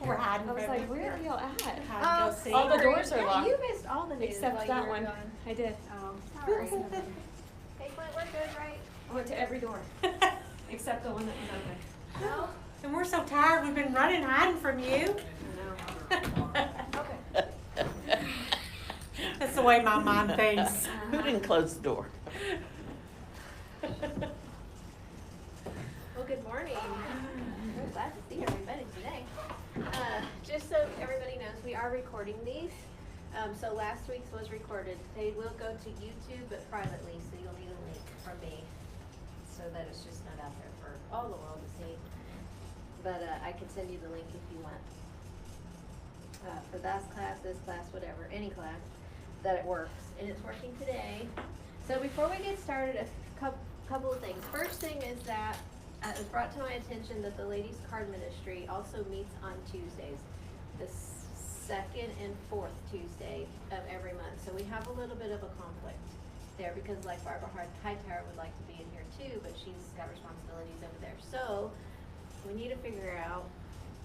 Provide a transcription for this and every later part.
We're hiding I was from like, you. where are y'all at? Hide and go see. All the doors are Yeah, locked. you missed all the news Except while that you were one. gone. I did. Oh, sorry. Hey, Clint, we're good, right? I went to every door. Except the one that was open. No? And we're so tired, we've been running, hiding from you. Okay. That's the way my mind thinks. Who didn't close the door? Well, good morning. We're glad to see everybody today. Just so everybody knows, we are recording these. So last week's was recorded. They will go to YouTube, but privately, so you'll need a link from me, so that it's just not out there for all the world to see. But I can send you the link if you want. For this class, whatever, any class, that it works, and it's working today. So before we get started, a couple of things. First thing is that it was brought to my attention that the Ladies Card Ministry also meets on Tuesdays, the second and fourth Tuesday of every month. So we have a little bit of a conflict there because like Barbara Hightower would like to be in here too, but she's got responsibilities over there. So we need to figure out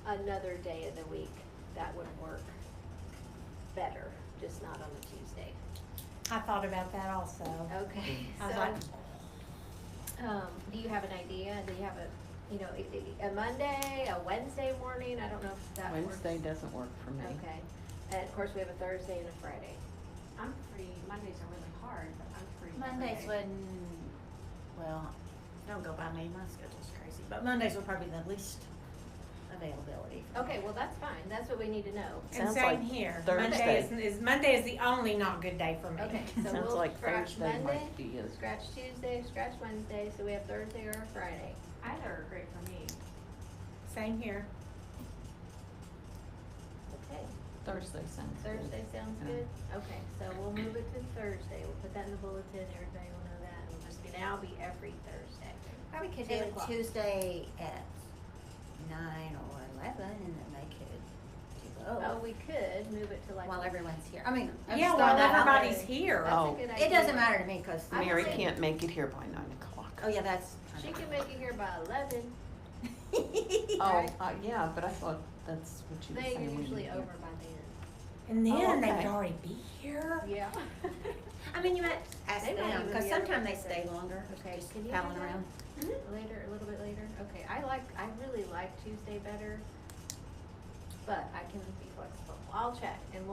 another day of the week that would work better, just not on a Tuesday. I thought about that also. Okay, I was so, like, do you have an idea? Do you have a Monday, a Wednesday morning? I don't know if that Wednesday works. doesn't work for me. Okay, and of course we have a Thursday and a Friday. I'm free. Mondays are really hard, but I'm free. Mondays Friday. well, don't go by me, my schedule's crazy, but Mondays will probably be the least availability. Okay, well, that's fine. That's what we need to know. And Sounds same like here. Thursday. Monday is the only not good day for me. Okay, so Sounds we'll like scratch Thursday Monday, might be a- scratch Tuesday, scratch Wednesday, so we have Thursday or a Friday. Either are great for me. Same here. Okay, Thursday sounds good. Thursday sounds Yeah. good? Okay, so we'll move it to Thursday. We'll put that in the bulletin. Everybody will know that. It'll just now be every Thursday. Probably could do 10 it o'clock. Tuesday at 9 or 11 and then make it do Oh, both we could move it to like. while everyone's here. I mean, I'm Yeah, just while throwing that out there. everybody's here. That's a Oh. good It idea. doesn't matter to me because, I would Mary say- can't make it here by 9 o'clock. oh yeah, that's. She can make it here by 11. Oh, yeah, but I thought that's what you were They're saying. when usually you- over by then. And then Oh, they okay. would already be here. Yeah. I mean, you might ask They might them even because be sometimes they able to stay say- longer. Okay, Just can you palling do that? around. Later, a little bit later? Okay, I really like Tuesday better, but I can be flexible. I'll check and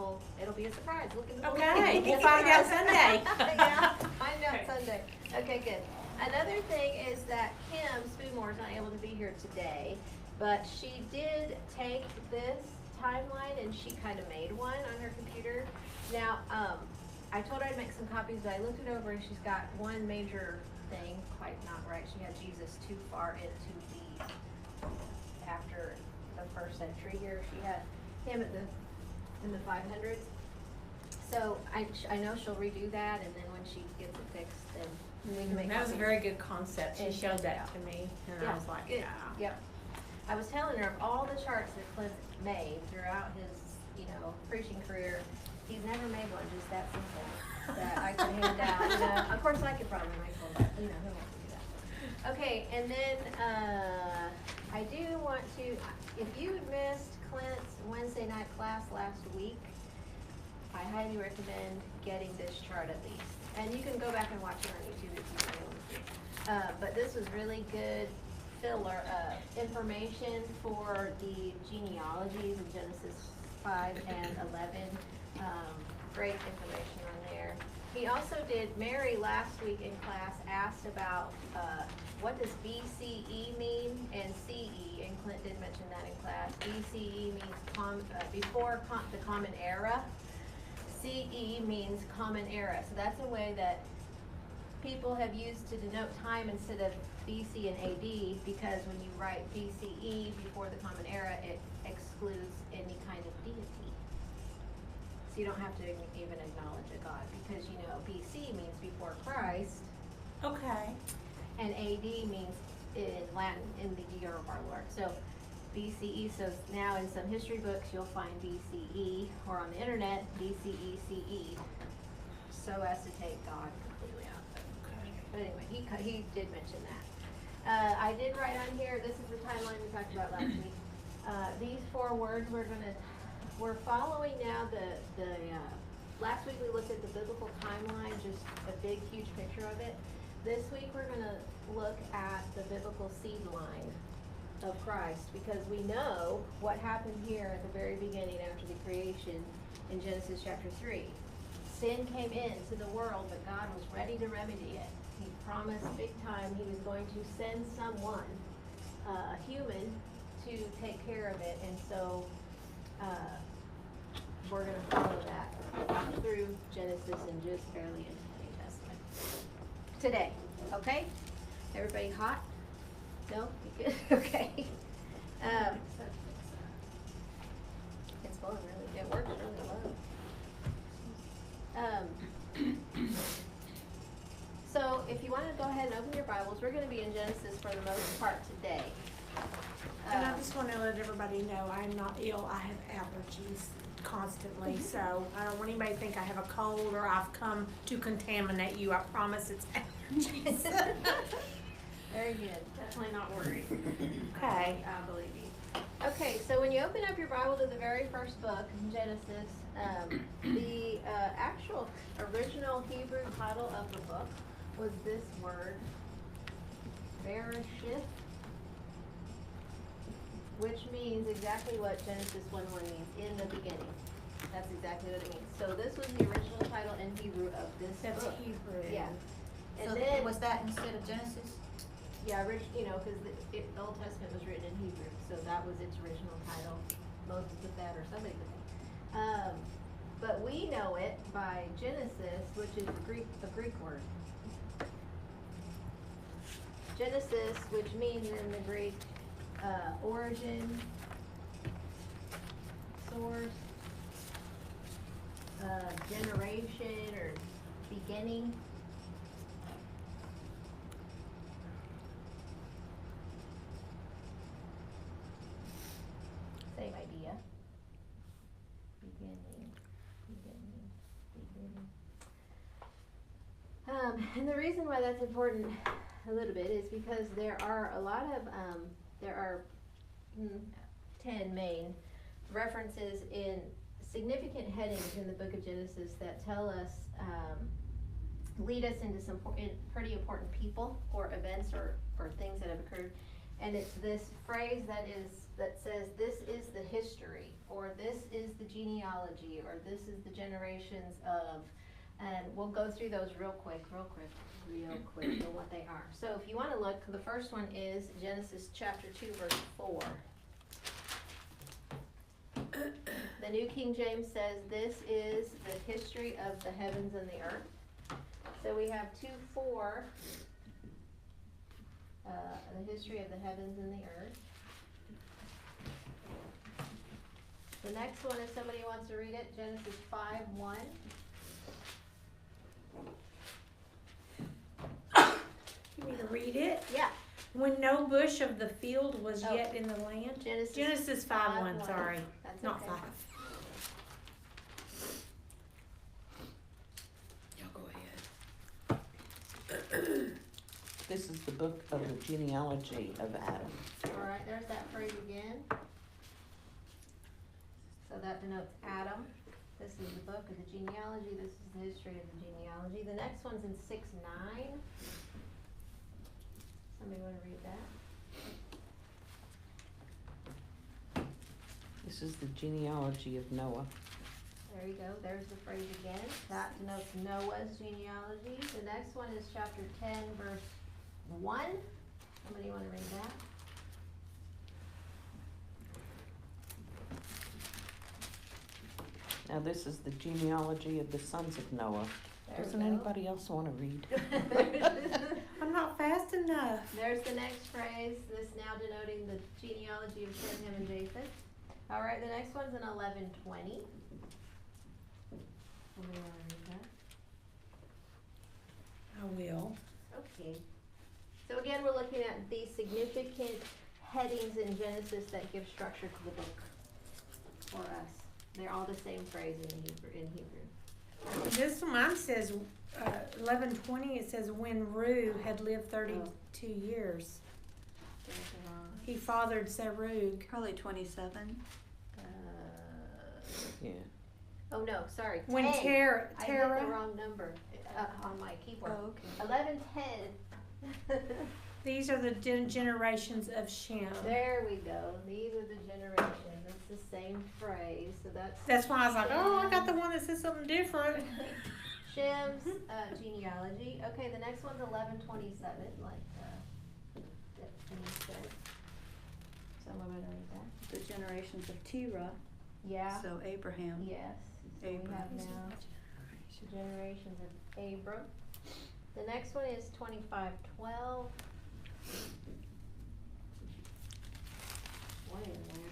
it'll be a surprise. Look at the Okay, we'll find out Sunday. Yeah, find out Sunday. Okay, good. Another thing is that Kim Spoonmore's not able to be here today, but she did take this timeline and she kind of made one on her computer. Now, I told her I'd make some copies, but I looked it over and she's got one major thing quite not right. She had Jesus too far into after the first century here. She had him in the 500s. So I know she'll redo that, and then when she gets it fixed, then we can make That was a copies. very good concept. She And- showed that yeah. to me, and Yeah, I was like, good. yeah. Yep. I was telling her of all the charts that Clint made throughout his, preaching career, he's never made one just that simple that I could hand out. Of course, I could probably make one, but who wants to do that? Okay, and then I do want to, if you missed Clint's Wednesday night class last week, I highly recommend getting this chart at least. And you can go back and watch it on YouTube if you really want to see. But this was really good filler information for the genealogies in Genesis 5 and 11. Great information on there. He also did, Mary last week in class asked about what does BCE mean and CE, and Clint did mention that in class. BCE means before the Common Era. CE means Common Era. So that's a way that people have used to denote time instead of BC and AD, because when you write BCE before the Common Era, it excludes any kind of deity. So you don't have to even acknowledge a God, because BC means before Christ, Okay. and AD means in Latin, in the year of our Lord. So BCE, so now in some history books you'll find BCE, or on the internet, BCE, CE, so as to take God completely out of it. But anyway, he did mention that. I did write on here, this is the timeline we talked about last week. These 4 words we're following now last week we looked at the biblical timeline, just a big, huge picture of it. This week we're gonna look at the biblical seed line of Christ, because we know what happened here at the very beginning after the creation in Genesis chapter 3. Sin came into the world, but God was ready to remedy it. He promised big time He was going to send someone, a human, to take care of it, and so we're going to follow that through Genesis and just barely into the New Testament today. Okay? Everybody hot? No? You good? Okay. It's fun, really. It works really well. So if you want to go ahead and open your Bibles, we're going to be in Genesis for the most part today. And I just want to let everybody know I'm not ill. I have allergies constantly, so I don't want anybody to think I have a cold or I've come to contaminate you. I promise it's allergies. Very good. Definitely not worried. Okay. I believe you. Okay, so when you open up your Bible to the very first book, Genesis, the actual original Hebrew title of the book was this word, Bereshith, which means exactly what Genesis 1:1 means, in the beginning. That's exactly what it means. So this was the original title in Hebrew of this That's book. Hebrew. Yeah. And So then, was that instead of Genesis? yeah, because the Old Testament was written in Hebrew, so that was its original title. Moses put that, or somebody put that. But we know it by Genesis, which is a Greek word. Genesis, which means in the Greek origin, source, generation, or beginning. Same idea. Beginning. And the reason why that's important a little bit is because there are a lot of, 10 main references in significant headings in the book of Genesis that tell us, lead us into some pretty important people or events or things that have occurred. And it's this phrase that says, this is the history, or this is the genealogy, or this is the generations of, and we'll go through those real quick on what they are. So if you want to look, the first one is Genesis chapter 2, verse 4. The New King James says, this is the history of the heavens and the earth. So we have 2:4, the history of the heavens and the earth. The next one, if somebody wants to read it, Genesis 5:1. You want me to read it? Yeah. When no bush of the field was Oh. yet in the land. Genesis 5:1, 5:1. sorry. That's Not okay. 5. Y'all go ahead. This is the book of the genealogy of Adam. All right, there's that phrase again. So that denotes Adam. This is the book of the genealogy. This is the history of the genealogy. The next one's in 6:9. Somebody want to read that? This is the genealogy of Noah. There you go. There's the phrase again. That denotes Noah's genealogy. The next one is chapter 10, verse 1. Somebody want to read that? Now this is the genealogy of the sons of Noah. There we Doesn't go. anybody else want to read? I'm not fast enough. There's the next phrase, this now denoting the genealogy of Shem, Ham, and Japheth. All right, the next one's in 11:20. Somebody want to read that? I will. Okay. So again, we're looking at the significant headings in Genesis that give structure to the book for us. They're all the same phrase in Hebrew. This one mine says 11:20. It says when Rue had lived 32 years. There's the wrong. he fathered Serug. Probably 27. Yeah. Oh, no, sorry, When 10. Tara, I hit the wrong number on my keyboard. Oh, okay. 11, 10. these are the generations of Shem. There we go. These are the generations. It's the same phrase. So That's why I was like, oh, I got the one that says something different. Shem's genealogy. Okay, the next one's 1127, like Denise said. Someone would read that. The generations of Terah, Yeah. so Abraham. Yes. So we Abram. have now the generations of Abram. The next one is 2512. Way in there.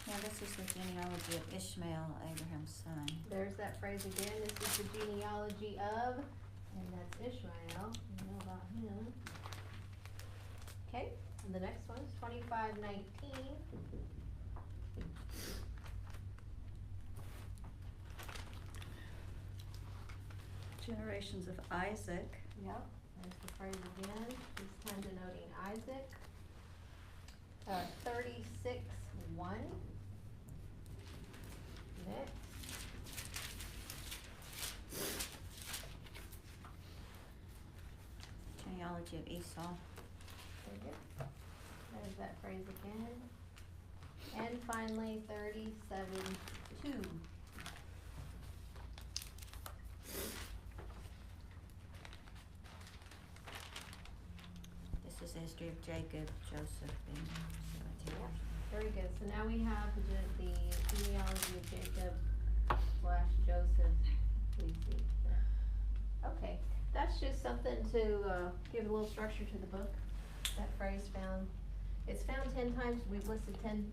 Yeah, this is the genealogy of Ishmael, Abraham's son. There's that phrase again. This is the genealogy of, and that's Ishmael. You know about him. Okay, and the next one is 2519. Generations of Isaac. Yep, there's the phrase again. This time denoting Isaac. 36:1. Next. Genealogy of Esau. Very good. There's that phrase again. And finally, 37:2. This is the history of Jacob, Joseph, and 17. Very good. So now we have the genealogy of Jacob / Joseph. We see there. Okay, that's just something to give a little structure to the book. That phrase it's found 10 times. We've listed 10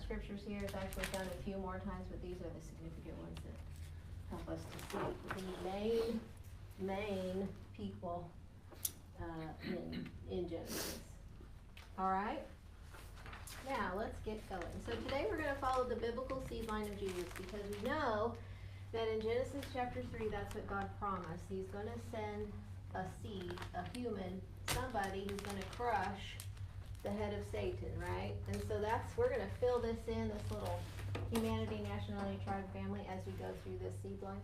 scriptures here. It's actually found a few more times, but these are the significant ones that help us to see the main people in Genesis. All right. Now, let's get going. So today we're going to follow the biblical seed line of Jesus because we know that in Genesis chapter 3, that's what God promised. He's going to send a seed, a human, somebody who's going to crush the head of Satan, right? And so we're going to fill this in, this little humanity, nationality, tribe, family, as we go through this seed line.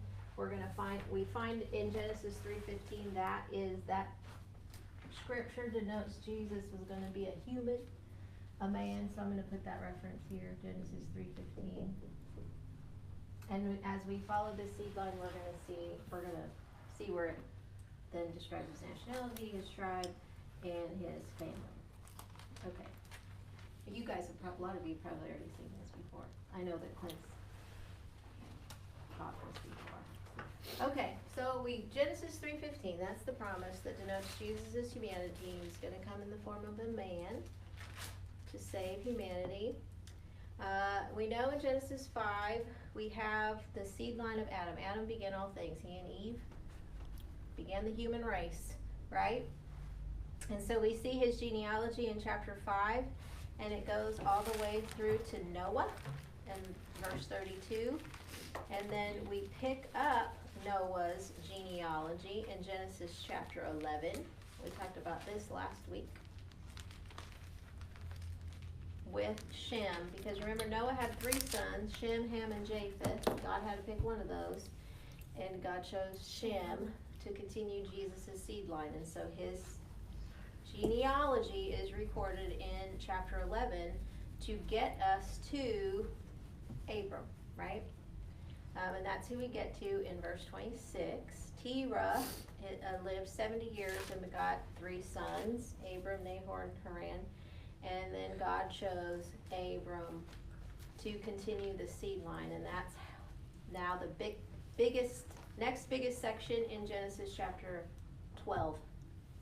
We find in Genesis 3:15, that scripture denotes Jesus was going to be a human, a man, so I'm going to put that reference here, Genesis 3:15. And as we follow this seed line, we're going to see where it then describes his nationality, his tribe, and his family. Okay. You guys a lot of you probably already seen this before. I know that Clint's taught this before. Okay, so Genesis 3:15, that's the promise that denotes Jesus' humanity. He's going to come in the form of a man to save humanity. We know in Genesis 5, we have the seed line of Adam. Adam began all things. He and Eve began the human race, right? And so we see his genealogy in chapter 5, and it goes all the way through to Noah in verse 32. And then we pick up Noah's genealogy in Genesis chapter 11. We talked about this last week. With Shem, because remember Noah had 3 sons, Shem, Ham, and Japheth. God had to pick one of those, and God chose Shem to continue Jesus' seed line, and so his genealogy is recorded in chapter 11 to get us to Abram, right? And that's who we get to in verse 26. Terah lived 70 years and begot 3 sons, Abram, Nahor, and Haran. And then God chose Abram to continue the seed line, and that's now the next biggest section in Genesis chapter 12.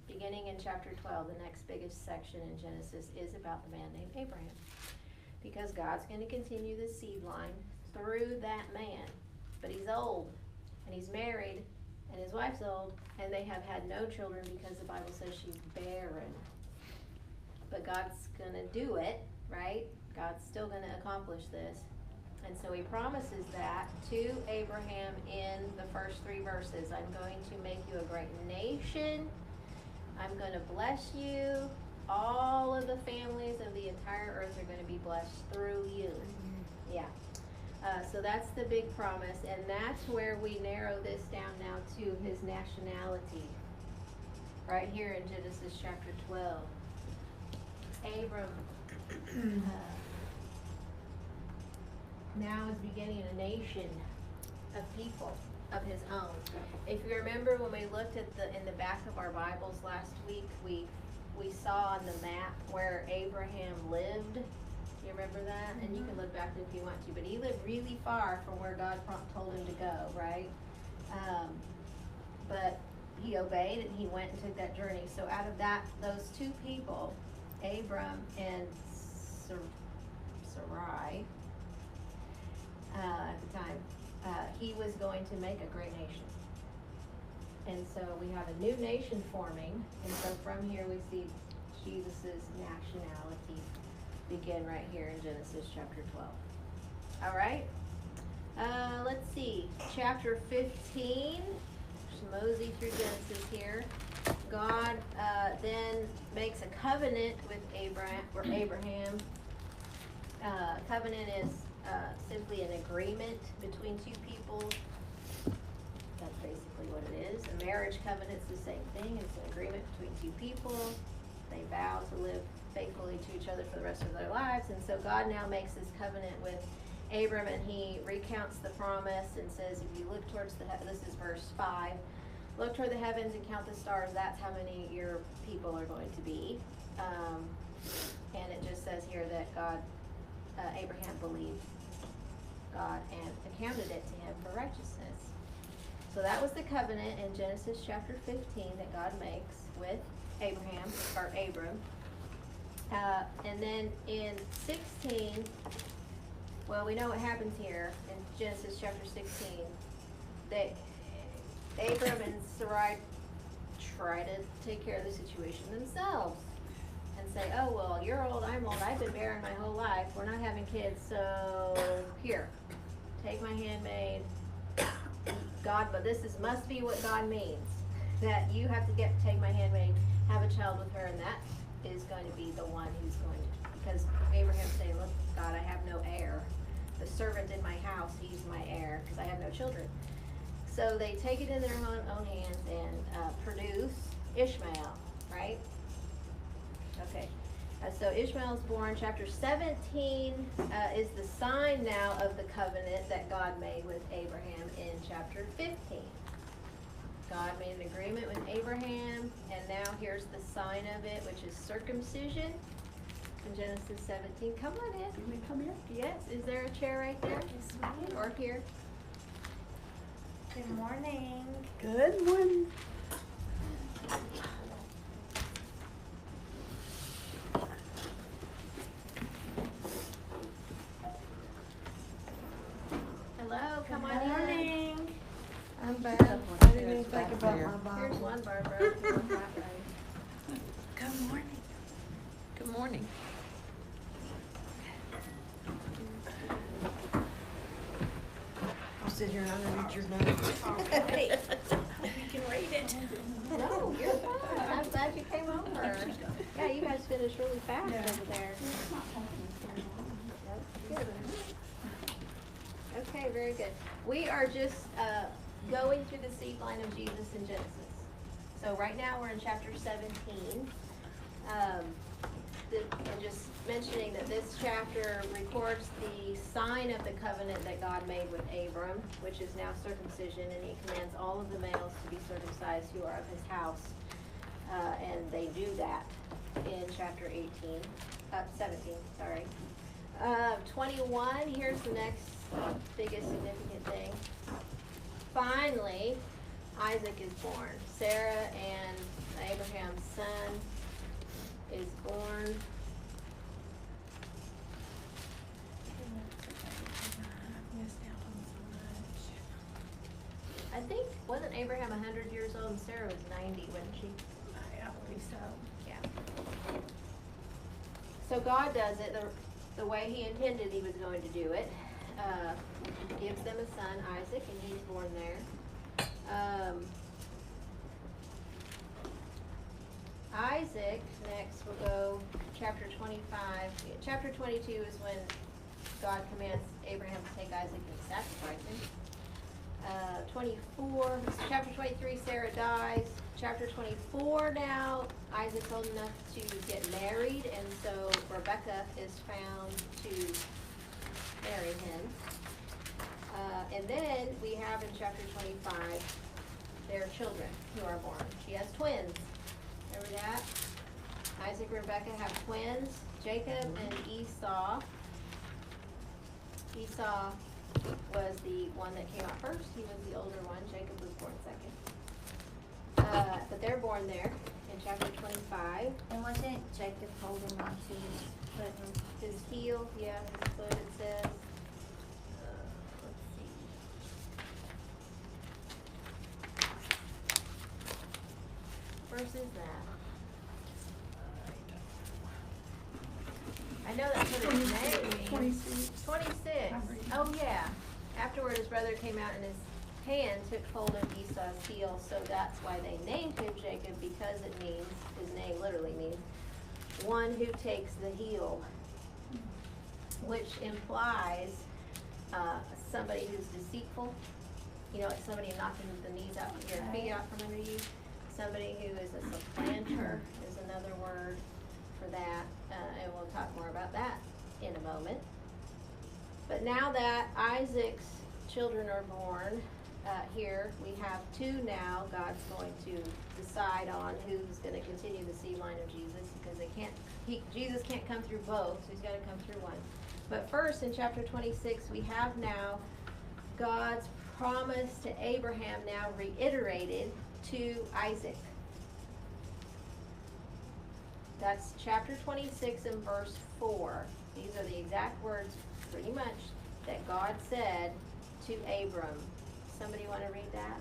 Beginning in chapter 12, the next biggest section in Genesis is about the man named Abraham, because God's going to continue the seed line through that man. But he's old, and he's married, and his wife's old, and they have had no children because the Bible says she's barren. But God's going to do it, right? God's still gonna accomplish this. And so he promises that to Abraham in the first 3 verses. I'm going to make you a great nation. I'm gonna bless you. All of the families of the entire earth are gonna be blessed through you. Yeah. So that's the big promise, and that's where we narrow this down now to his nationality. Right here in Genesis chapter 12. Abram now is beginning a nation of people of his own. If you remember when we looked at in the back of our Bibles last week, we saw on the map where Abraham lived. You remember that? And you can look back if you want to, but he lived really far from where God told him to go, right? But he obeyed and he went and took that journey. So out of those 2 people, Abram and Sarai, at the time, he was going to make a great nation. And so we have a new nation forming, and so from here we see Jesus' nationality begin right here in Genesis chapter 12. All right, let's see, chapter 15, just mosey through Genesis here. God then makes a covenant with Abraham. Covenant is simply an agreement between 2 people. That's basically what it is. A marriage covenant's the same thing. It's an agreement between 2 people. They vow to live faithfully to each other for the rest of their lives. And so God now makes this covenant with Abram, and he recounts the promise and says, if you look towards this is verse 5, look toward the heavens and count the stars, that's how many your people are going to be. And it just says here that Abraham believed God and accounted it to him for righteousness. So that was the covenant in Genesis chapter 15 that God makes with Abram. And then in 16, well, we know what happens here in Genesis chapter 16. That Abram and Sarai try to take care of the situation themselves and say, oh, well, you're old, I'm old, I've been barren my whole life, we're not having kids, so here, take my handmaid. God, but must be what God means, that you have to take my handmaid, have a child with her, and that is going to be the one who's going to, because Abraham's saying, look, God, I have no heir. The servant in my house, he's my heir, because I have no children. So they take it in their own hands and produce Ishmael, right? Okay. So Ishmael is born. Chapter 17 is the sign now of the covenant that God made with Abraham in chapter 15. God made an agreement with Abraham, and now here's the sign of it, which is circumcision in Genesis 17. Come on in. Can we come here? Yes. Is there a chair right there? Or here? Good morning. Good one. Hello, come on Good in. morning. I'm back. I didn't even think about my Here's Bible. one, Barbara. if you want that way. Good morning. Good morning. I'll sit here and I'll read your notes. Hey. You can read it. No, you're fine. I'm glad you came over. Yeah, you guys finished really fast over there. That's good. Okay, very good. We are just going through the seed line of Jesus in Genesis. So right now we're in chapter 17. And just mentioning that this chapter records the sign of the covenant that God made with Abram, which is now circumcision, and he commands all of the males to be circumcised who are of his house. And they do that in chapter 17, sorry. 21, here's the next biggest significant thing. Finally, Isaac is born. Sarah and Abraham's son is born. I think, wasn't Abraham 100 years old and Sarah was 90, wasn't she? I believe so. Yeah. So God does it. the way he intended he was going to do it. Gives them a son, Isaac, and he's born there. Isaac, next we'll go chapter 25. Chapter 22 is when God commands Abraham to take Isaac and sacrifice him. 24, chapter 23, Sarah dies. Chapter 24 now, Isaac's old enough to get married, and so Rebecca is found to marry him. And then we have in chapter 25 their children who are born. She has twins. Remember that? Isaac and Rebecca have twins, Jacob and Esau. Esau was the one that came out first. He was the older one. Jacob was born second. But they're born there in chapter 25. And wasn't Jacob holding on to his foot? His heel, yeah, his foot, it says. Let's see. Verse is that? I know that's what his name means. 26. 26. Oh, yeah. Afterward, his brother came out and his hand took hold of Esau's heel, so that's why they named him Jacob, because it means, his name literally means, one who takes the heel, which implies somebody who's deceitful. You know, like somebody knocking the knees out, your feet out from under you. Somebody who is a supplanter is another word for that, and we'll talk more about that in a moment. But now that Isaac's children are born, here we have two now. God's going to decide on who's going to continue the seed line of Jesus, because Jesus can't come through both, so he's got to come through one. But first, in chapter 26, we have now God's promise to Abraham now reiterated to Isaac. That's chapter 26 and verse 4. These are the exact words, pretty much, that God said to Abram. Somebody want to read that?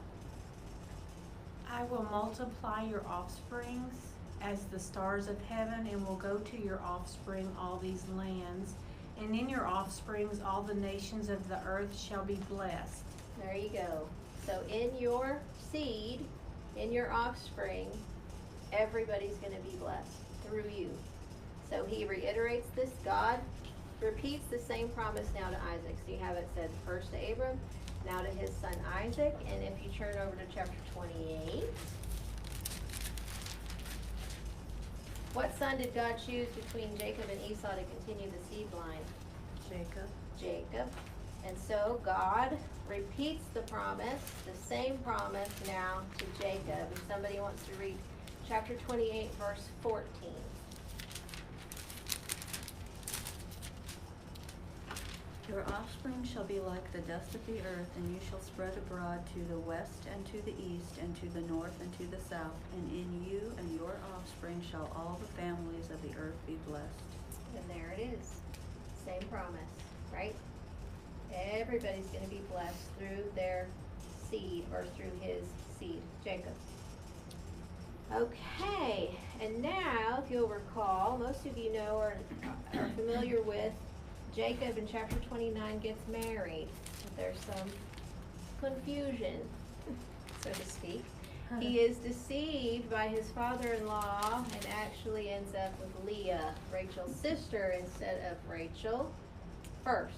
I will multiply your offsprings as the stars of heaven, and will go to your offspring all these lands. And in your offsprings all the nations of the earth shall be blessed. There you go. So in your seed, in your offspring, everybody's going to be blessed through you. So he reiterates this. God repeats the same promise now to Isaac. So you have it said first to Abram, now to his son Isaac. And if you turn over to chapter 28, what son did God choose between Jacob and Esau to continue the seed line? Jacob. And so God repeats the promise, the same promise now to Jacob. If somebody wants to read chapter 28, verse 14. Your offspring shall be like the dust of the earth, and you shall spread abroad to the west and to the east and to the north and to the south. And in you and your offspring shall all the families of the earth be blessed. And there it is. Same promise, right? Everybody's going to be blessed through their seed, or through his seed, Jacob. Okay, and now, if you'll recall, most of you know or are familiar with Jacob in chapter 29 gets married. There's some confusion, so to speak. He is deceived by his father-in-law and actually ends up with Leah, Rachel's sister, instead of Rachel first.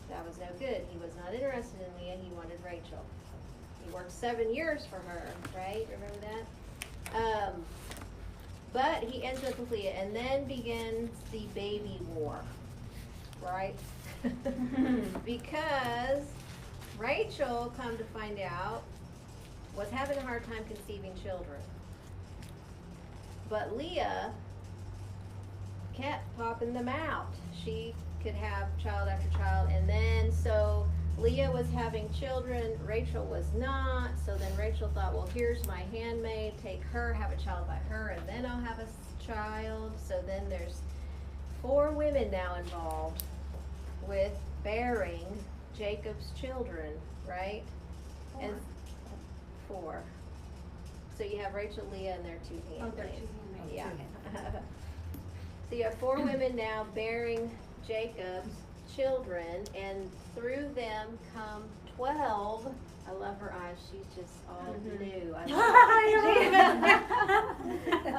That was no good. He was not interested in Leah. He wanted Rachel. He worked 7 years for her, right? Remember that? But he ends up with Leah, and then begins the baby war, right? Because Rachel, come to find out, was having a hard time conceiving children. But Leah kept popping them out. She could have child after child, and then so Leah was having children, Rachel was not. So then Rachel thought, well, here's my handmaid, take her, have a child by her, and then I'll have a child. So then there's 4 women now involved with bearing Jacob's children, right? And 4. So you have Rachel, Leah, and their 2 handmaids. Oh, their 2 handmaids. Yeah. So you have 4 women now bearing Jacob's children, and through them come 12. I love her eyes. She's just all new. I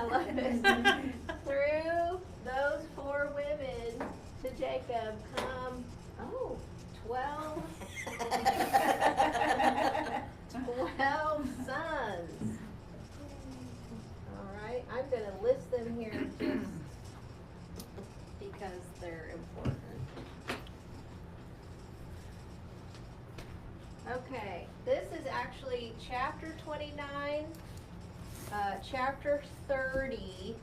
love it. Through those 4 women to Jacob come 12 12 sons. All right, I'm gonna list them here just because they're important. Okay, this is actually chapter 29, chapter 30,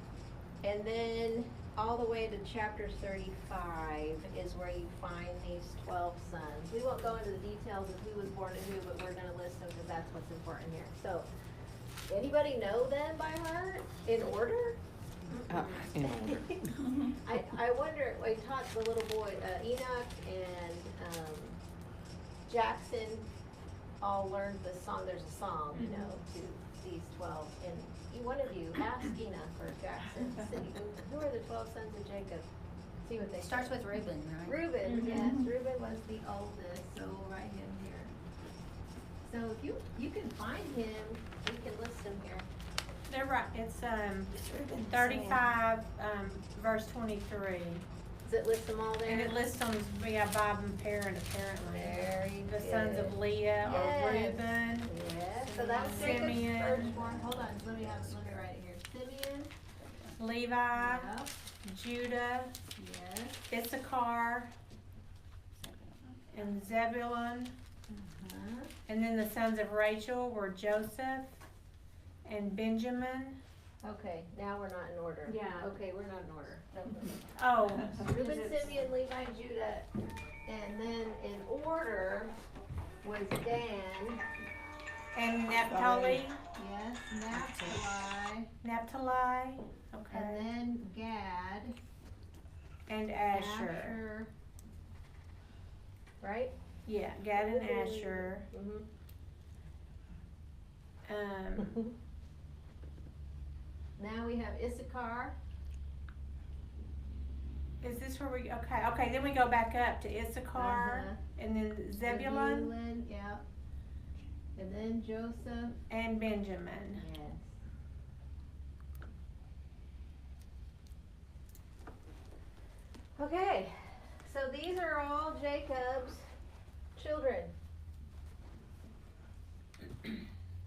and then all the way to chapter 35 is where you find these 12 sons. We won't go into the details of who was born to who, but we're going to list them because that's what's important here. So, anybody know them by heart in order? In order. I wonder, we taught the little boy, Enoch and Jackson all learned the song. There's a song, you know, to these 12. And one of you, ask Enoch or Jackson, who are the 12 sons of Jacob? See what they Starts with Reuben, right? Reuben, yes. Reuben was the oldest, so we'll write him here. So if you can find him, we can list him here. They're right, it's, Reuben. 35, verse 23. Does it list them all there? And it lists them, Bob and Perrin apparently. Very The good. sons of Leah are Yes. Reuben, Yes, so that was Jacob's Simeon. firstborn. Hold on, let me write it here. Simeon. Levi, Yep. Judah, Yes. Issachar, and Zebulun. And then the sons of Rachel were Joseph and Benjamin. Okay, now we're not in order. Yeah. Okay, we're not in order. Oh, Reuben, Simeon, Levi, Judah, and then in order was Dan. and Naphtali, Yes, Naphtali, Naphtali, okay, and then Gad, and Asher. Right? Yeah, Gad and Asher. Mm-hmm. Now we have Issachar. Is this where we, okay, then we go back up to Issachar, and then Zebulun, Yeah. And then Joseph. and Benjamin. Yes. Okay, so these are all Jacob's children.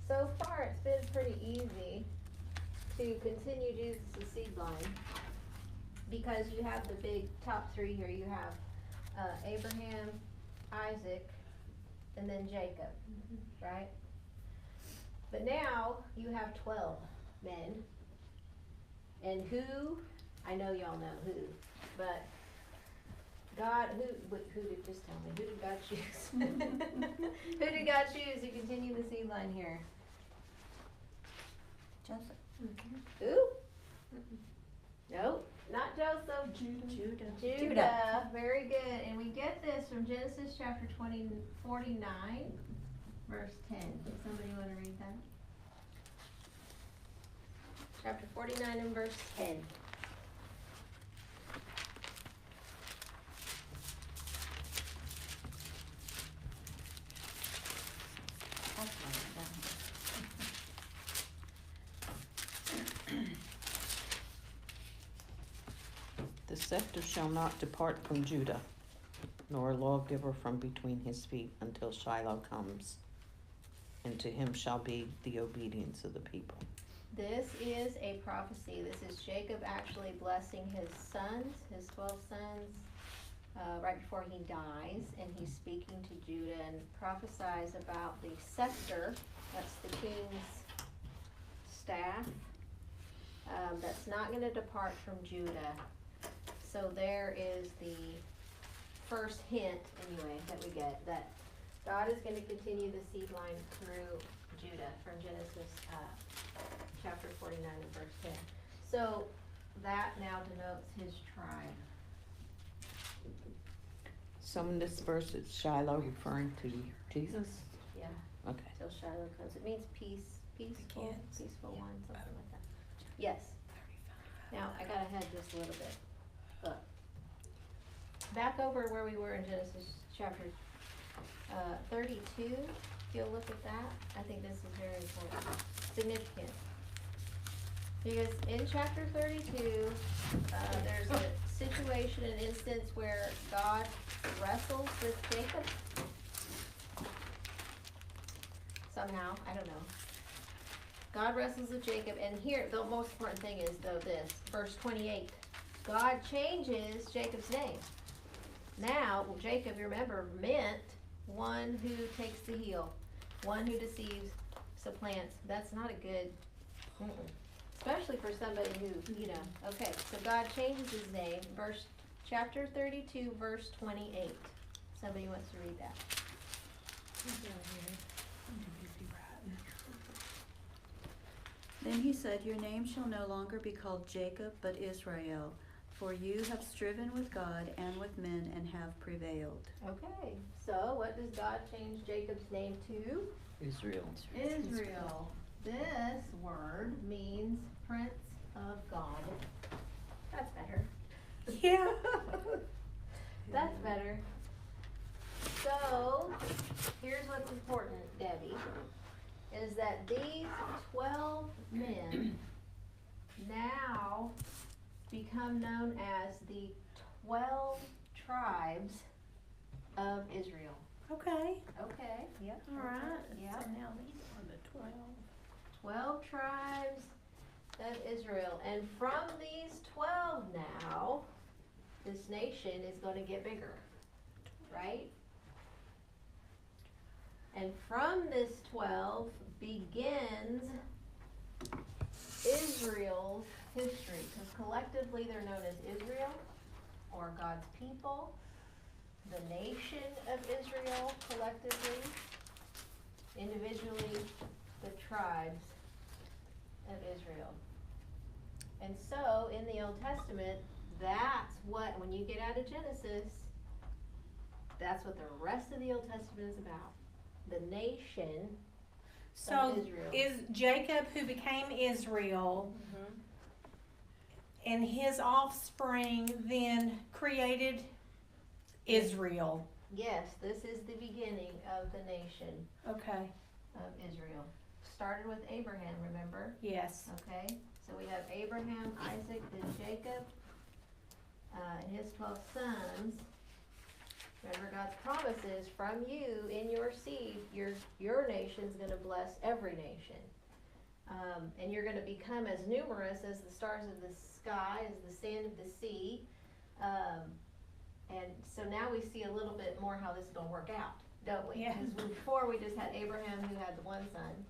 So far, it's been pretty easy to continue Jesus' seed line because you have the big top 3 here. You have Abraham, Isaac, and then Jacob, right? But now you have 12 men. And who, I know y'all know who, but God, who did, just tell me, who did God choose? Who did God choose to continue the seed line here? Joseph. Who? Nope, not Joseph. Judah. Judah. Very good. And we get this from Genesis chapter 49, verse 10. Does somebody want to read that? Chapter 49 and verse 10. The scepter shall not depart from Judah, nor a lawgiver from between his feet until Shiloh comes, and to him shall be the obedience of the people. This is a prophecy. This is Jacob actually blessing his sons, his 12 sons, right before he dies, and he's speaking to Judah and prophesies about the scepter, that's the king's staff, that's not going to depart from Judah. So there is the first hint, anyway, that we get, that God is going to continue the seed line through Judah from Genesis chapter 49 and verse 10. So that now denotes his tribe. So in this verse, is Shiloh referring to Jesus? Yeah, Okay. till Shiloh comes. It means peaceful one, something like that. Yes. Now, I got ahead just a little bit. Back over where we were in Genesis chapter 32, if you'll look at that, I think this is very important, significant. Because in chapter 32, there's a situation, an instance where God wrestles with Jacob. Somehow, I don't know. God wrestles with Jacob, and here, the most important thing is, though, this, verse 28. God changes Jacob's name. Now, Jacob, you remember, meant one who takes the heel, one who deceives, supplants. That's not a good, especially for somebody who, you know. Okay, so God changes his name, chapter 32, verse 28. Somebody wants to read that. Then he said, Your name shall no longer be called Jacob, but Israel, for you have striven with God and with men and have prevailed. Okay, so what does God change Jacob's name to? Israel. Israel. This word means Prince of God. That's better. Yeah. That's better. So, here's what's important, Debbie, is that these 12 men now become known as the 12 tribes of Israel. Okay. Okay, yep. All right. Yep. So now these are the 12. 12 tribes of Israel. And from these 12 now, this nation is going to get bigger, right? And from this 12 begins Israel's history, because collectively they're known as Israel, or God's people, the nation of Israel collectively, individually the tribes of Israel. And so in the Old Testament, that's what, when you get out of Genesis, that's what the rest of the Old Testament is about. The nation So of Israel. is Jacob, who became Israel, and his offspring then created Israel? Yes, this is the beginning of the nation Okay. of Israel. Started with Abraham, remember? Yes. Okay, so we have Abraham, Isaac, and Jacob, and his 12 sons. Remember, God's promise is, from you, in your seed, your nation's gonna bless every nation. And you're gonna become as numerous as the stars of the sky, as the sand of the sea. And so now we see a little bit more how this is gonna work out, don't we? Yeah. Because before we just had Abraham, who had the one son,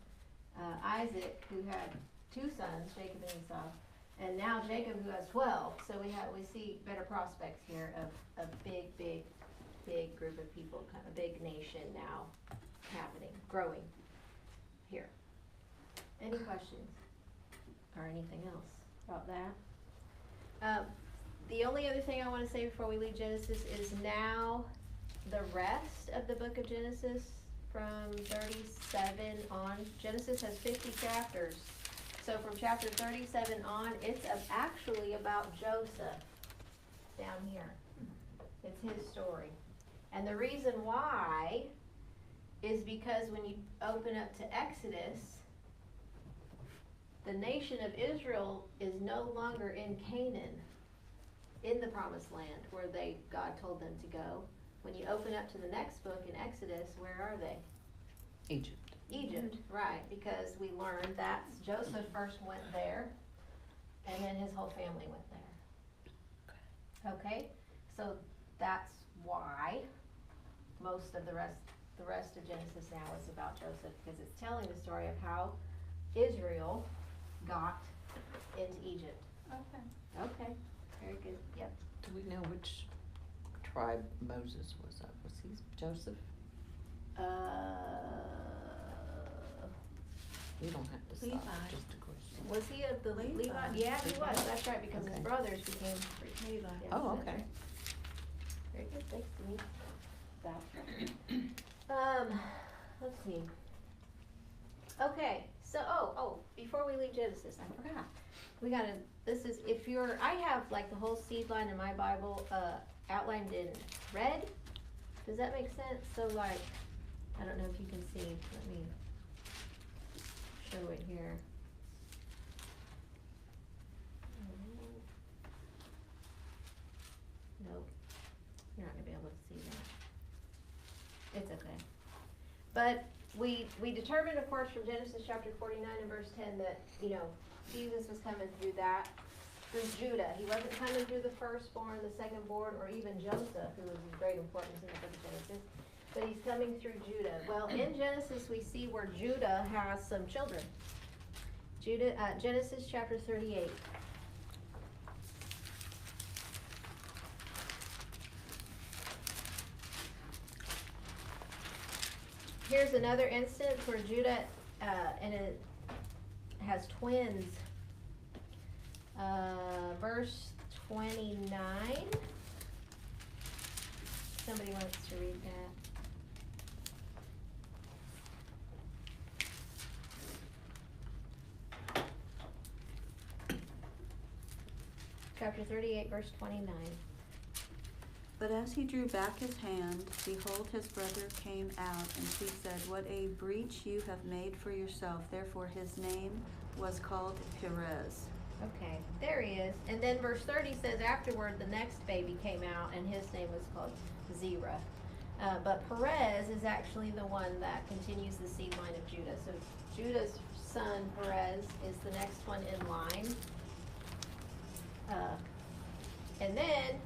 Isaac, who had two sons, Jacob and Esau, and now Jacob, who has 12. So we see better prospects here of a big group of people, kind of a big nation now happening, growing here. Any questions or anything else about that? The only other thing I want to say before we leave Genesis is now the rest of the book of Genesis from 37 on. Genesis has 50 chapters. So from chapter 37 on, it's actually about Joseph down here. It's his story. And the reason why is because when you open up to Exodus, the nation of Israel is no longer in Canaan, in the promised land where God told them to go. When you open up to the next book in Exodus, where are they? Egypt. Egypt, right, because we learned that Joseph first went there, and then his whole family went there. Okay, so that's why most of the rest of Genesis now is about Joseph, because it's telling the story of how Israel got into Egypt. Okay, very good, yep. Do we know which tribe Moses was of? Was he Joseph? We don't have to stop, Levi. just a question. Was he of the Levi. Levi? Yeah, he was, that's right, because his Okay. brothers became Levi. Yes, Oh, that's okay. right. Very good, thanks, Denise. Let's see. Okay, so, before we leave Genesis, I forgot. this is, if you're, I have like the whole Seedline in my Bible, outlined in red. Does that make sense? So like, I don't know if you can see, let me show it here. Nope, you're not gonna be able to see that. It's okay. But we determined, of course, from Genesis chapter 49 and verse 10 that, you know, Jesus was coming through Judah. He wasn't coming through the firstborn, the secondborn, or even Joseph, who was of great importance in the book of Genesis, but he's coming through Judah. Well, in Genesis, we see where Judah has some children. Genesis chapter 38. Here's another instance where Judah, and it has twins. Verse 29. Somebody wants to read that. Chapter 38, verse 29. But as he drew back his hand, behold, his brother came out, and he said, What a breach you have made for yourself. Therefore his name was called Perez. Okay, there he is. And then verse 30 says, afterward, the next baby came out, and his name was called Zerah. But Perez is actually the one that continues the seed line of Judah. So Judah's son, Perez, is the next one in line. And then,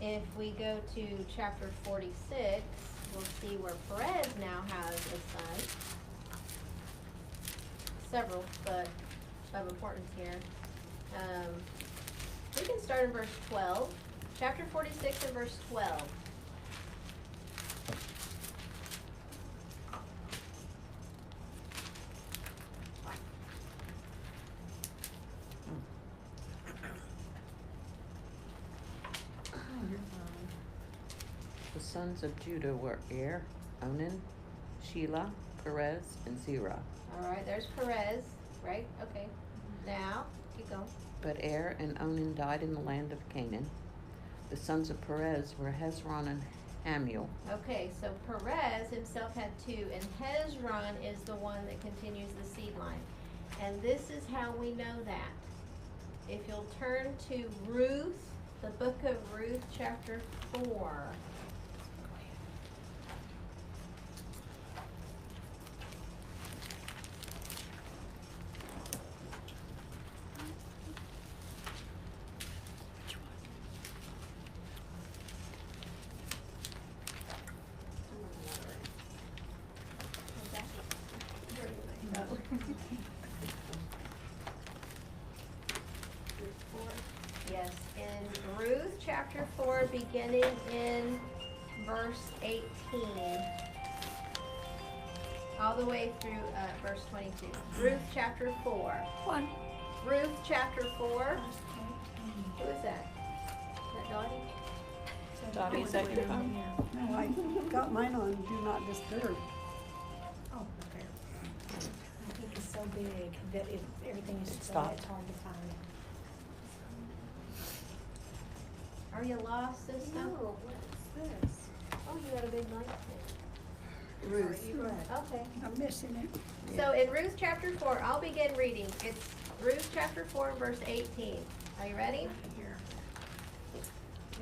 if we go to chapter 46, we'll see where Perez now has a son. Several, but of importance here. We can start in verse 12. Chapter 46 and verse 12. The sons of Judah were Er, Onan, Shelah, Perez, and Zerah. All right, there's Perez, right? Okay. Now, keep going. But Er and Onan died in the land of Canaan. The sons of Perez were Hezron and Hamul. Okay, so Perez himself had two, and Hezron is the one that continues the seed line. And this is how we know that. If you'll turn to Ruth, the book of Ruth, chapter 4. Yes, in Ruth chapter 4, beginning in verse 18, all the way through verse 22. Ruth chapter 4. One. Ruth chapter 4. Who is that? Is that Dottie? Dottie, is that your phone? No, I got mine on Do Not Disturb. Oh, okay. I think it's so big that everything is so Stop. it's hard to find. Are you lost, sister? No, what's this? Oh, you got a big light there. Ruth. Okay. I'm missing it. So in Ruth chapter 4, I'll begin reading. It's Ruth chapter 4, verse 18. Are you ready? Here.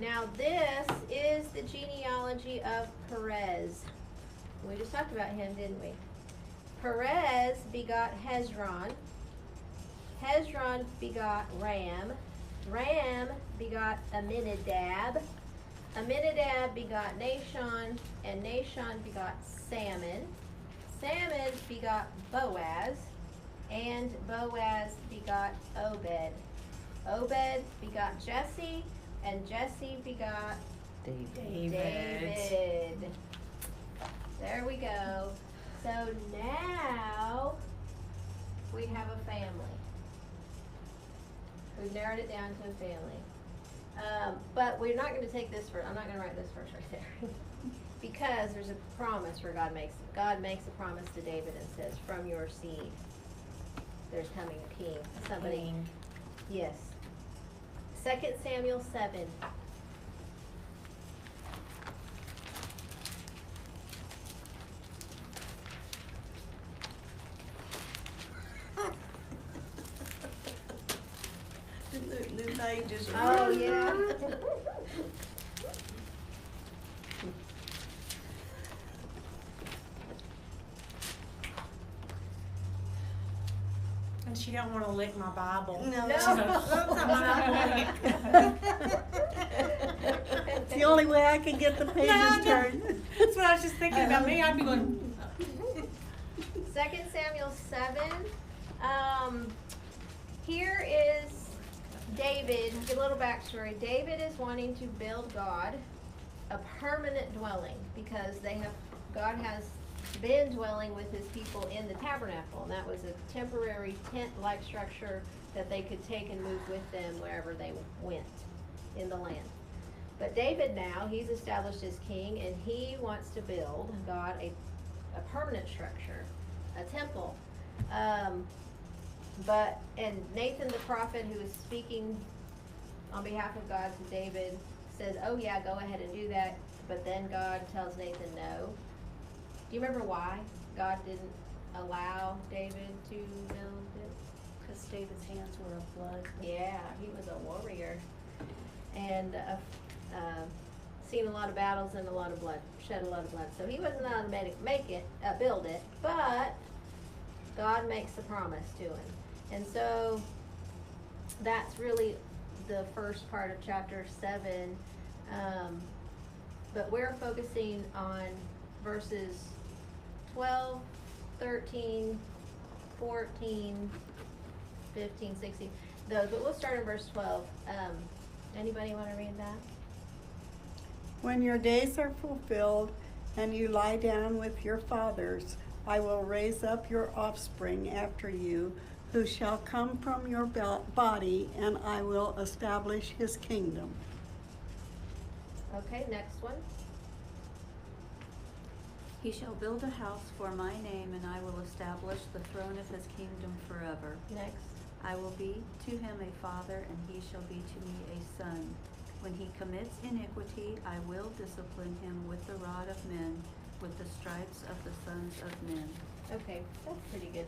Now this is the genealogy of Perez. We just talked about him, didn't we? Perez begot Hezron. Hezron begot Ram. Ram begot Aminadab. Aminadab begot Nahshon, and Nahshon begot Salmon. Salmon begot Boaz, and Boaz begot Obed. Obed begot Jesse, and Jesse begot David. David. There we go. So now we have a family. We've narrowed it down to a family. But we're not going to take this first. I'm not going to write this first right there. Because there's a promise where God makes a promise to David and says, from your seed, there's coming a king. Somebody. Yes. 2 Samuel 7. New pages. Oh, yeah. And she don't wanna lick my Bible. No. No. She's like, "Oops, I'm not lick It's the only way I can get the pages No. turned. That's what I was just thinking about me, I'd be going, 2 Samuel 7. Here is David. Give a little backstory. David is wanting to build God a permanent dwelling because God has been dwelling with his people in the tabernacle, and that was a temporary tent-like structure that they could take and move with them wherever they went in the land. But David now, he's established as king, and he wants to build God a permanent structure, a temple. And Nathan the prophet, who is speaking on behalf of God to David, says, oh yeah, go ahead and do that. But then God tells Nathan no. Do you remember why God didn't allow David to build it? Because David's hands were of blood. Yeah, he was a warrior. And seen a lot of battles and a lot of blood, shed a lot of blood. So he wasn't allowed to build it, but God makes a promise to him. And so that's really the first part of chapter 7. But we're focusing on verses 12, 13, 14, 15, 16, those. But we'll start in verse 12. Anybody want to read that? When your days are fulfilled and you lie down with your fathers, I will raise up your offspring after you, who shall come from your body, and I will establish his kingdom. Okay, next one. He shall build a house for my name, and I will establish the throne of his kingdom forever. Next. I will be to him a father, and he shall be to me a son. When he commits iniquity, I will discipline him with the rod of men, with the stripes of the sons of men. Okay, that's pretty good.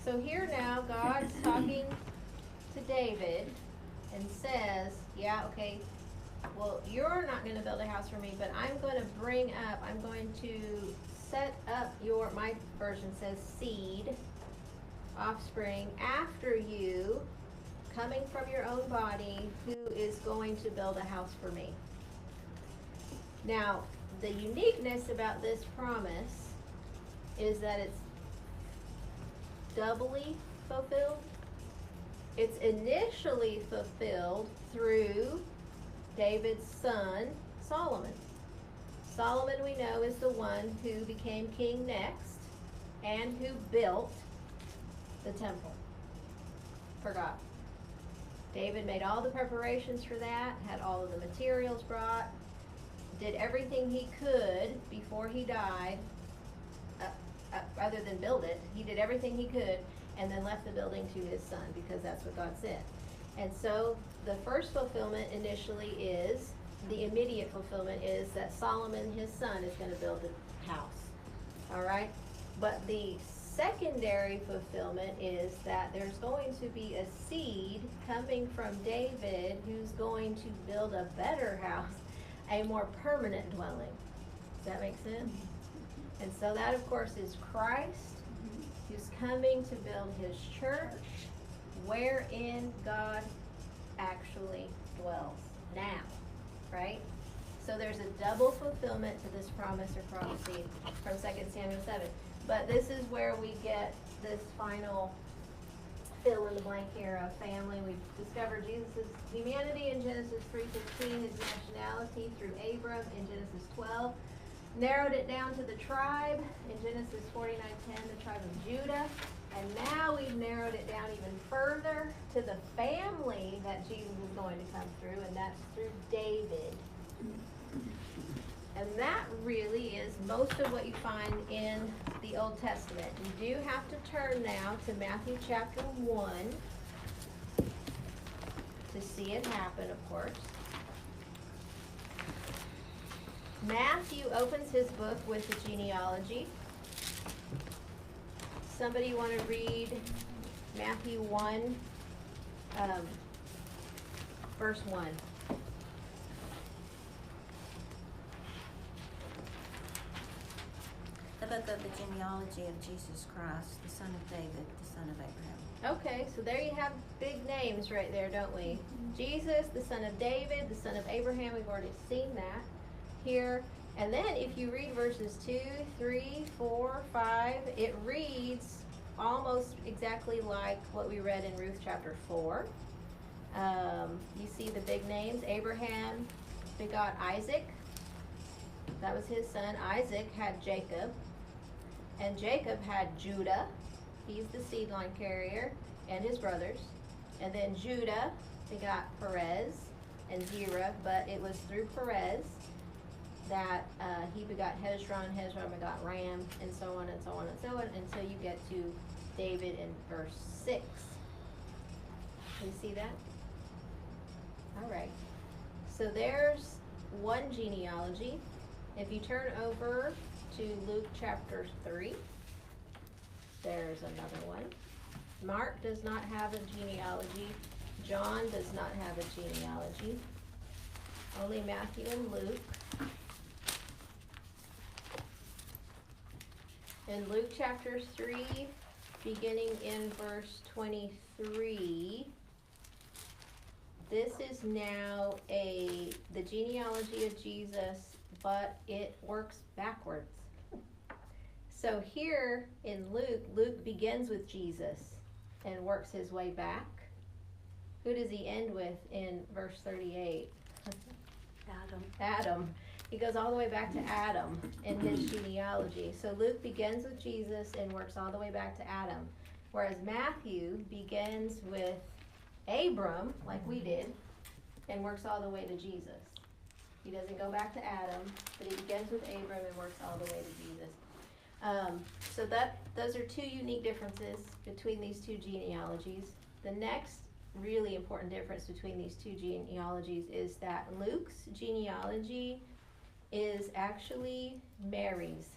So here now, God's talking to David and says, yeah, okay, well, you're not going to build a house for me, but I'm going to set up my version says seed, offspring, after you, coming from your own body, who is going to build a house for me. Now, the uniqueness about this promise is that it's doubly fulfilled. It's initially fulfilled through David's son, Solomon. Solomon, we know, is the one who became king next and who built the temple for God. David made all the preparations for that, had all of the materials brought, did everything he could before he died, other than build it. He did everything he could and then left the building to his son, because that's what God said. And so the first fulfillment initially is, the immediate fulfillment is that Solomon, his son, is going to build the house. All right? But the secondary fulfillment is that there's going to be a seed coming from David who's going to build a better house, a more permanent dwelling. Does that make sense? And so that, of course, is Christ, who's coming to build his church, wherein God actually dwells now, right? So there's a double fulfillment to this promise or prophecy from 2 Samuel 7. But this is where we get this final fill in the blank here of family. We've discovered Jesus' humanity in Genesis 3:15, his nationality through Abram in Genesis 12. Narrowed it down to the tribe in Genesis 49:10, the tribe of Judah. And now we've narrowed it down even further to the family that Jesus is going to come through, and that's through David. And that really is most of what you find in the Old Testament. You do have to turn now to Matthew chapter 1. to see it happen, of course. Matthew opens his book with the genealogy. Somebody want to read Matthew 1, verse 1? The book of the genealogy of Jesus Christ, the son of David, the son of Abraham. Okay, so there you have big names right there, don't we? Jesus, the son of David, the son of Abraham, we've already seen that here. And then if you read verses 2, 3, 4, 5, it reads almost exactly like what we read in Ruth chapter 4. You see the big names. Abraham begot Isaac. That was his son. Isaac had Jacob. And Jacob had Judah. He's the seedline carrier, and his brothers. And then Judah begot Perez and Zerah, but it was through Perez that he begot Hezron. Hezron begot Ram, and so on and so on and so on, until you get to David in verse 6. You see that? All right. So there's one genealogy. If you turn over to Luke chapter 3, there's another one. Mark does not have a genealogy. John does not have a genealogy. Only Matthew and Luke. In Luke chapter 3, beginning in verse 23, this is now the genealogy of Jesus, but it works backwards. So here in Luke, Luke begins with Jesus and works his way back. Who does he end with in verse 38? Adam. He goes all the way back to Adam in his genealogy. So Luke begins with Jesus and works all the way back to Adam. Whereas Matthew begins with Abram, like we did, and works all the way to Jesus. He doesn't go back to Adam, but he begins with Abram and works all the way to Jesus. So those are two unique differences between these two genealogies. The next really important difference between these two genealogies is that Luke's genealogy is actually Mary's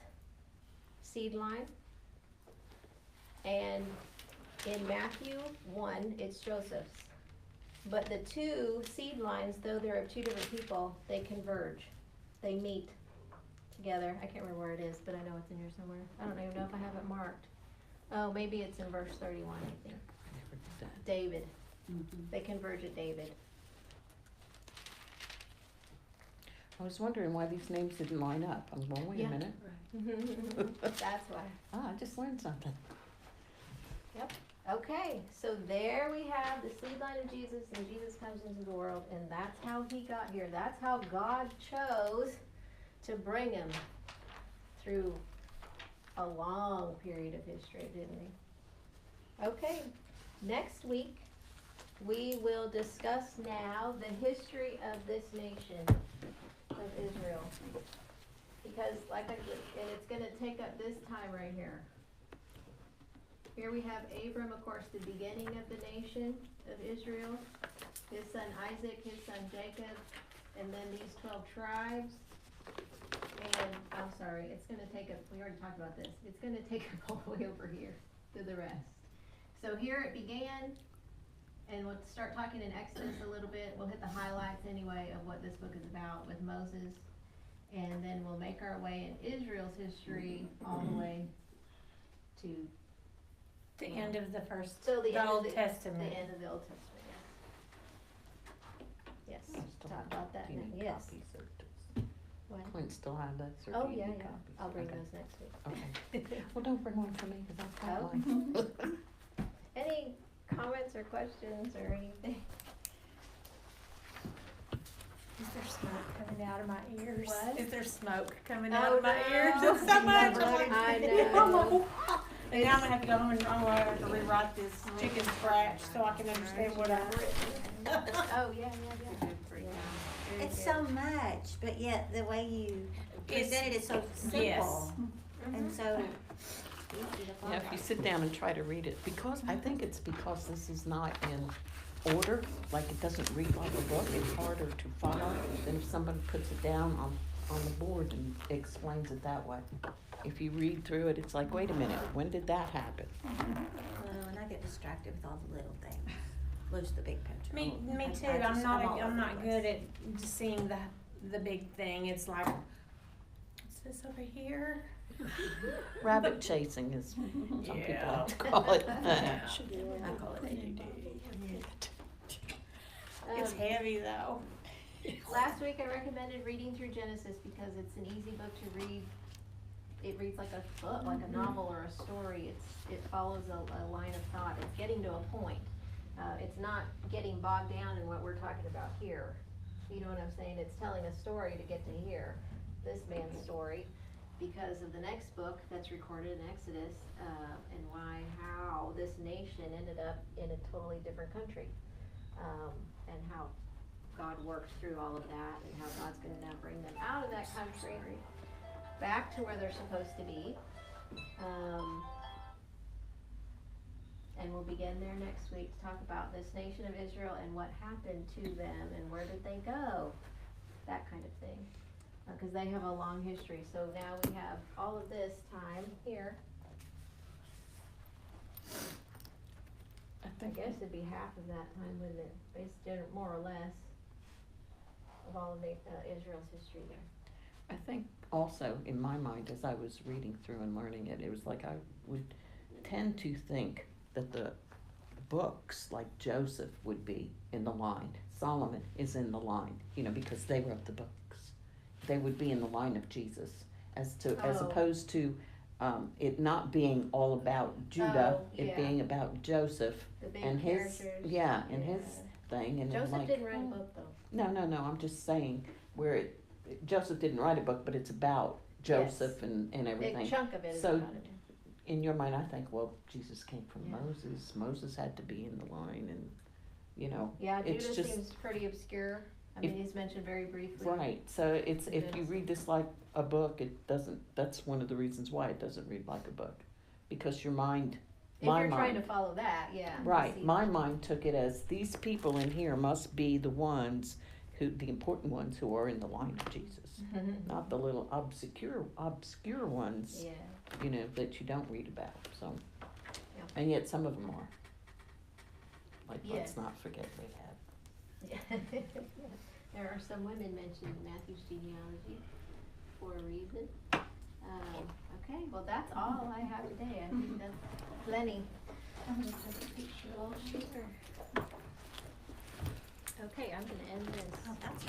seedline, and in Matthew 1 it's Joseph's. But the two seedlines, though they're of two different people, they converge. They meet together. I can't remember where it is, but I know it's in here somewhere. I don't even know if I have it marked. Oh, maybe it's in verse 31, I think. David. They converge at David. I was wondering why these names didn't line up. I was going, wait a minute. That's why. I just learned something. Yep. Okay, so there we have the seed line of Jesus, and Jesus comes into the world, and that's how he got here. That's how God chose to bring him through a long period of history, didn't he? Okay, next week we will discuss now the history of this nation of Israel. Because like I said, and it's going to take up this time right here. Here we have Abram, of course, the beginning of the nation of Israel. His son Isaac, his son Jacob, and then these 12 tribes. And I'm sorry, it's going to take up, we already talked about this, it's going to take up all the way over here to the rest. So here it began, and we'll start talking in Exodus a little bit. We'll hit the highlights anyway of what this book is about with Moses. And then we'll make our way in Israel's history all the way to The end of the first, so the end Old of Testament. The end of the Old Testament, yes. Yes, talk about that Do you now. need Yes. copies or What? Clint still have those, or Oh, do you yeah, need yeah. copies? I'll bring Okay. those next week. Okay. Well, don't bring one for me, because I've got Oh. mine. Any comments or questions or anything? Is there smoke coming out of my ears? What? Is there smoke coming Oh, out of my no. ears? It's so much. I know. And now I'm gonna have to go home and I'm gonna have to rewrite this chicken scratch so I can understand what I've written. Oh, yeah. It's so much, but yet the way you presented it so simple. Yes. And so easy to follow. Yeah, if you sit down and try to read it, because I think it's because this is not in order, like it doesn't read like a book, it's harder to follow than if someone puts it down on the board and explains it that way. If you read through it, it's like, wait a minute, when did that happen? Well, and I get distracted with all the little things, lose the big picture. Me I too, just- I'm all over not the good place. at just seeing the big thing, it's like, what's this over here? Rabbit chasing is, some people Yeah. like to call it. I call it ADD. It's heavy though. Last week I recommended reading through Genesis because it's an easy book to read. It reads like a book, like a novel or a story. It follows a line of thought. It's getting to a point. It's not getting bogged down in what we're talking about here. You know what I'm saying? It's telling a story to get to here, this man's story, because of the next book that's recorded in Exodus, and how this nation ended up in a totally different country, and how God worked through all of that, and how God's gonna now bring them out of that country, back to where they're supposed to be. And we'll begin there next week to talk about this nation of Israel and what happened to them and where did they go, that kind of thing. Because they have a long history, so now we have all of this time here. I guess it'd be half of that time, wouldn't it? Based more or less of all of Israel's history there. I think also, in my mind, as I was reading through and learning it, it was like I would tend to think that the books, like Joseph, would be in the line. Solomon is in the line, because they wrote the books. They would be in the line of Jesus, as opposed to it not being all about Judah, it being about Joseph The big and his, characters. and his thing, and Joseph like, didn't write a book though. no, I'm just saying where Joseph didn't write a book, but it's about Joseph and everything. Big chunk of it is So, about it. in your mind, I think, well, Jesus came from Moses. Moses had to be in the line, and Yeah, it's Judah just seems pretty obscure. I mean, he's mentioned very briefly. right. So it's if you Genesis. read this like a book, it doesn't. That's one of the reasons why it doesn't read like a book, because your mind. If you're trying to follow that, yeah. Right. My mind took it as these people in here must be the ones the important ones who are in the line of Jesus, not the little obscure ones. Yeah. That you don't read about. So, Yeah. and yet some of them are. Like, Yes. let's not forget Rahab. There are some women mentioned in Matthew's genealogy for a reason. Okay, well, that's all I have today. I think that's plenty. I'm gonna take a picture. Oh, sure. Okay, I'm gonna end this. Oh, that's